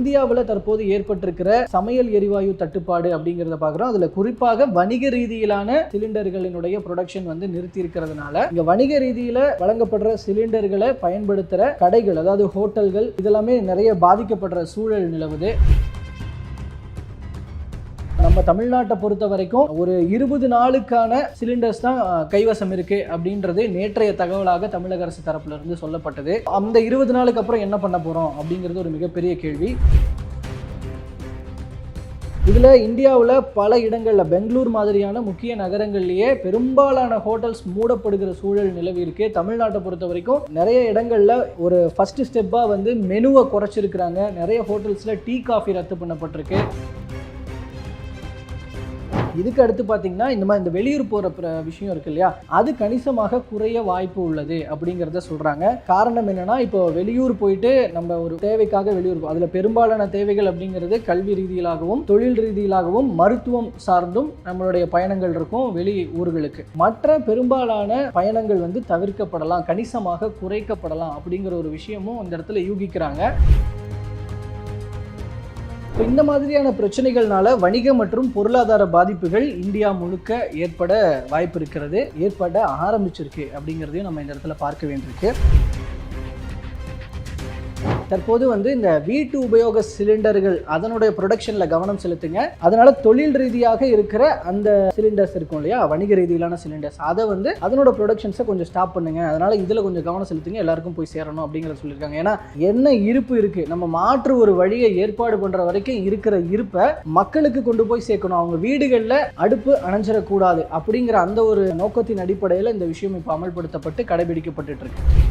இந்தியாவில் தற்போது ஏற்பட்டிருக்கிற சமையல் எரிவாயு தட்டுப்பாடு அப்படிங்கிறத பார்க்குறோம். அதில் குறிப்பாக வணிக ரீதியிலான சிலிண்டர்களினுடைய ப்ரொடக்ஷன் வந்து நிறுத்தி இருக்கிறதுனால இங்கே வணிக ரீதியில் வழங்கப்படுற சிலிண்டர்களை பயன்படுத்துகிற கடைகள், அதாவது ஹோட்டல்கள், இதெல்லாமே நிறைய பாதிக்கப்படுற சூழல் நிலவுது. நம்ம தமிழ்நாட்டை பொறுத்த வரைக்கும் ஒரு 20 நாளுக்கான சிலிண்டர்ஸ் தான் கைவசம் இருக்கு அப்படின்றது நேற்றைய தகவலாக தமிழக அரசு தரப்புல இருந்து சொல்லப்பட்டது. அந்த 20 நாளுக்கு அப்புறம் என்ன பண்ண போறோம் அப்படிங்கிறது ஒரு மிகப்பெரிய கேள்வி. இதில் இந்தியாவில் பல இடங்களில் பெங்களூர் மாதிரியான முக்கிய நகரங்கள்லேயே பெரும்பாலான ஹோட்டல்ஸ் மூடப்படுகிற சூழல் நிலவி இருக்கு. தமிழ்நாட்டை பொறுத்த வரைக்கும் நிறைய இடங்களில் ஒரு ஃபர்ஸ்ட் ஸ்டெப்பாக வந்து மெனுவை குறைச்சிருக்கிறாங்க. நிறைய ஹோட்டல்ஸில் டீ காஃபி ரத்து பண்ணப்பட்டிருக்கு. இதுக்கு அடுத்து பார்த்தீங்கன்னா இந்த வெளியூர் போகிற விஷயம் இருக்கு இல்லையா, அது கணிசமாக குறைய வாய்ப்பு உள்ளது அப்படிங்கிறத சொல்கிறாங்க. காரணம் என்னன்னா, இப்போ வெளியூர் போயிட்டு நம்ம ஒரு தேவைக்காக வெளியூர், அதில் பெரும்பாலான தேவைகள் அப்படிங்கிறது கல்வி ரீதியிலாகவும் தொழில் ரீதியிலாகவும் மருத்துவம் சார்ந்தும் நம்மளுடைய பயணங்கள் இருக்கும் வெளி ஊர்களுக்கு. மற்ற பெரும்பாலான பயணங்கள் வந்து தவிர்க்கப்படலாம், கணிசமாக குறைக்கப்படலாம் அப்படிங்கிற ஒரு விஷயமும் இந்த இடத்துல யூகிக்கிறாங்க. இந்த மாதிரியான பிரச்சனைகள்னால வணிக மற்றும் பொருளாதார பாதிப்புகள் இந்தியா முழுக்க ஏற்பட வாய்ப்பு இருக்கிறது, ஏற்பட ஆரம்பிச்சிருக்கு அப்படிங்கிறதையும் நம்ம இந்த இடத்துல பார்க்க வேண்டியிருக்கு. தற்போது வந்து இந்த வீட்டு உபயோக சிலிண்டர்கள் அதனுடைய ப்ரொடக்ஷனில் கவனம் செலுத்துங்க. அதனால தொழில் ரீதியாக இருக்கிற அந்த சிலிண்டர்ஸ் இருக்கும் இல்லையா, வணிக ரீதியிலான சிலிண்டர்ஸ், அதை வந்து அதனோட ப்ரொடக்ஷன்ஸை கொஞ்சம் ஸ்டாப் பண்ணுங்க. அதனால இதில் கொஞ்சம் கவனம் செலுத்துங்க, எல்லாருக்கும் போய் சேரணும் அப்படிங்கிறத சொல்லியிருக்காங்க. ஏன்னா என்ன இருப்பு இருக்கு, நம்ம மாற்று ஒரு வழியை ஏற்பாடு பண்ற வரைக்கும் இருக்கிற இருப்பை மக்களுக்கு கொண்டு போய் சேர்க்கணும். அவங்க வீடுகளில் அடுப்பு அணைஞ்சிடக்கூடாது அப்படிங்கிற அந்த ஒரு நோக்கத்தின் அடிப்படையில் இந்த விஷயம் இப்போ அமல்படுத்தப்பட்டு கடைபிடிக்கப்பட்டு இருக்கு.